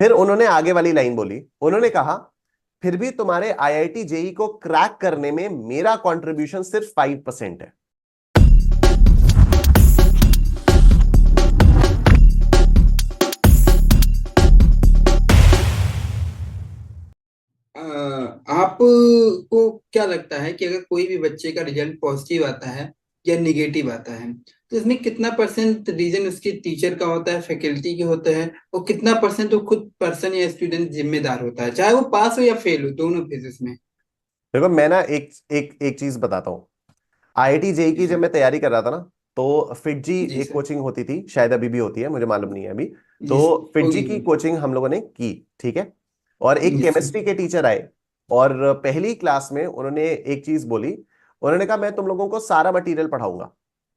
फिर उन्होंने आगे वाली लाइन बोली, उन्होंने कहा फिर भी तुम्हारे आईआईटी जेई को क्रैक करने में मेरा कंट्रीब्यूशन सिर्फ 5% है। आपको क्या लगता है कि अगर कोई भी बच्चे का रिजल्ट पॉजिटिव आता है या निगेटिव आता है, तो इसमें कितना परसेंट रीजन उसके टीचर का होता है, फैकल्टी के होता है, और कितना परसेंट वो खुद पर्सन या स्टूडेंट जिम्मेदार होता है, चाहे वो पास हो या फेल हो, दोनों फेजेस में? देखो मैं ना एक एक एक चीज बताता हूं। आईआईटी जेई जी की जब सर। मैं तैयारी कर रहा था ना, तो फिटजी जी एक सर। कोचिंग होती थी, शायद अभी भी होती है, मुझे मालूम नहीं है अभी। जी तो सर। फिटजी होगी की होगी। कोचिंग हम लोगों ने की, ठीक है। और एक जी सर। केमिस्ट्री के टीचर आए, और पहली क्लास में उन्होंने एक चीज बोली। उन्होंने कहा मैं तुम लोगों को सारा मटेरियल पढ़ाऊंगा,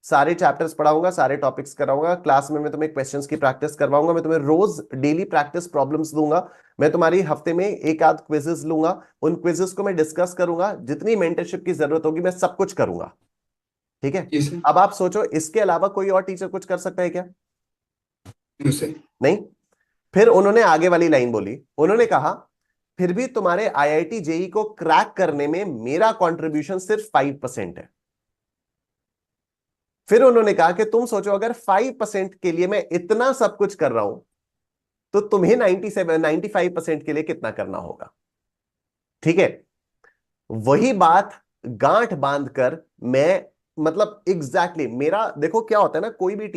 सारे चैप्टर्स पढ़ाऊंगा, सारे टॉपिक्स कराऊंगा क्लास में, मैं तुम्हें क्वेश्चंस की प्रैक्टिस करवाऊंगा, मैं तुम्हें रोज डेली प्रैक्टिस प्रॉब्लम्स दूंगा, मैं तुम्हारी हफ्ते में एक आध क्विजेस लूंगा, उन क्विजेस को मैं डिस्कस करूंगा, जितनी मेंटरशिप की जरूरत होगी मैं सब कुछ करूंगा, ठीक है। जी सर। अब आप सोचो इसके अलावा कोई और टीचर कुछ कर सकता है क्या? जी सर। नहीं। फिर उन्होंने आगे वाली लाइन बोली, उन्होंने कहा फिर भी तुम्हारे आईआईटी जेई को क्रैक करने में मेरा कंट्रीब्यूशन सिर्फ 5% है। फिर उन्होंने कहा कि तुम सोचो अगर 5% के लिए मैं इतना सब कुछ कर रहा हूं, तो तुम्हें 95% के लिए कितना करना होगा, ठीक है। वही बात गांठ बांधकर मैं, मतलब एग्जैक्टली मेरा, देखो क्या होता है ना, कोई भी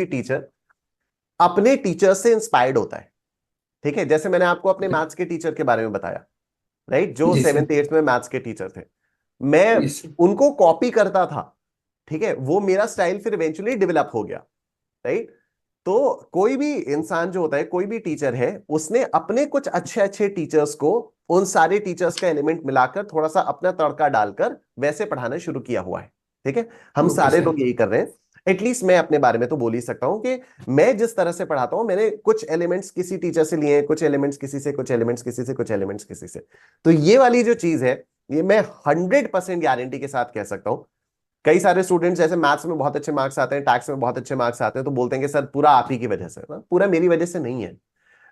टीचर अपने टीचर से इंस्पायर्ड होता है, ठीक है। जैसे मैंने आपको अपने मैथ्स के टीचर के बारे में बताया, राइट, जो जी सर। 7th 8th में मैथ्स के टीचर थे, मैं जी सर। उनको कॉपी करता था, ठीक है। वो मेरा स्टाइल फिर इवेंचुअली डेवलप हो गया, राइट। तो कोई भी इंसान जो होता है, कोई भी टीचर है, उसने अपने कुछ अच्छे अच्छे टीचर्स को, उन सारे टीचर्स का एलिमेंट मिलाकर थोड़ा सा अपना तड़का डालकर वैसे पढ़ाना शुरू किया हुआ है, ठीक है। हम ओके सारे सर। लोग यही कर रहे हैं। एटलीस्ट मैं अपने बारे में तो बोल ही सकता हूं कि मैं जिस तरह से पढ़ाता हूं, मैंने कुछ एलिमेंट्स किसी टीचर से लिए हैं, कुछ एलिमेंट्स किसी से, कुछ एलिमेंट्स किसी से, कुछ एलिमेंट्स किसी से। तो ये वाली जो चीज है, ये मैं 100% गारंटी के साथ कह सकता हूं। कई सारे स्टूडेंट्स जैसे मैथ्स में बहुत अच्छे मार्क्स आते हैं, टैक्स में बहुत अच्छे मार्क्स आते हैं, तो बोलते हैं कि सर पूरा आप ही की वजह से ना, पूरा मेरी वजह से नहीं है।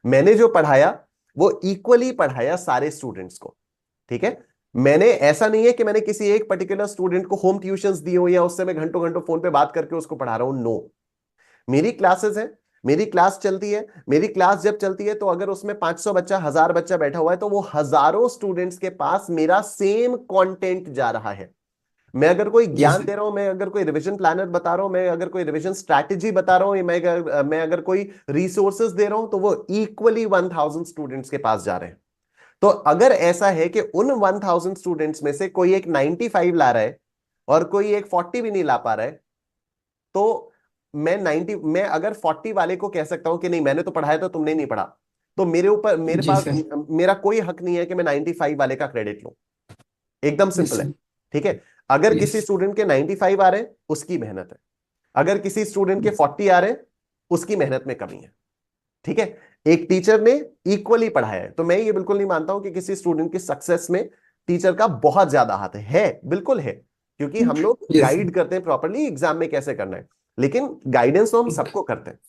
मैंने जो पढ़ाया वो इक्वली पढ़ाया सारे स्टूडेंट्स को, ठीक है। मैंने ऐसा नहीं है कि मैंने किसी एक पर्टिकुलर स्टूडेंट को होम ट्यूशंस दी हो या उससे मैं घंटों घंटों फोन पे बात करके उसको पढ़ा रहा हूं, नो। मेरी क्लासेस हैं, मेरी क्लास चलती है, मेरी क्लास जब चलती है तो अगर उसमें 500 बच्चा, 1000 बच्चा बैठा हुआ है, तो वो हजारों स्टूडेंट्स के पास मेरा सेम कंटेंट जा रहा है। मैं अगर कोई जी ज्ञान सर। दे रहा हूं, मैं अगर कोई रिवीजन प्लानर बता रहा हूं, मैं अगर कोई रिवीजन स्ट्रैटेजी बता रहा हूं, मैं अगर कोई रिसोर्सेज दे रहा हूं, तो वो इक्वली 1000 स्टूडेंट्स के पास जा रहे हैं। तो अगर ऐसा है कि उन 1000 स्टूडेंट्स में से कोई एक 95 ला रहा है और कोई एक 40 भी नहीं ला पा रहा है, तो मैं अगर 40 वाले को कह सकता हूं कि नहीं मैंने तो पढ़ाया था, तुमने नहीं पढ़ा, तो मेरे ऊपर, मेरे जी पास, सर। मेरा कोई हक नहीं है कि मैं 95 वाले का क्रेडिट लूं। एकदम जी सिंपल है, सर। ठीक है। अगर किसी यस। स्टूडेंट के 95 आ रहे हैं, उसकी मेहनत है। अगर किसी स्टूडेंट के 40 आ रहे हैं, उसकी मेहनत में कमी है, ठीक है। एक टीचर ने इक्वली पढ़ाया है, तो मैं ये बिल्कुल नहीं मानता हूं कि किसी स्टूडेंट की सक्सेस में टीचर का बहुत ज्यादा हाथ है बिल्कुल है, क्योंकि हम लोग यस। गाइड करते हैं प्रॉपरली एग्जाम में कैसे करना है, लेकिन गाइडेंस तो हम सबको करते हैं,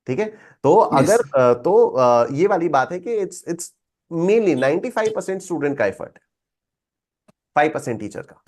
ठीक है। तो यस। अगर ये वाली बात है कि इट्स मेनली 95% स्टूडेंट का एफर्ट है, 5% टीचर का।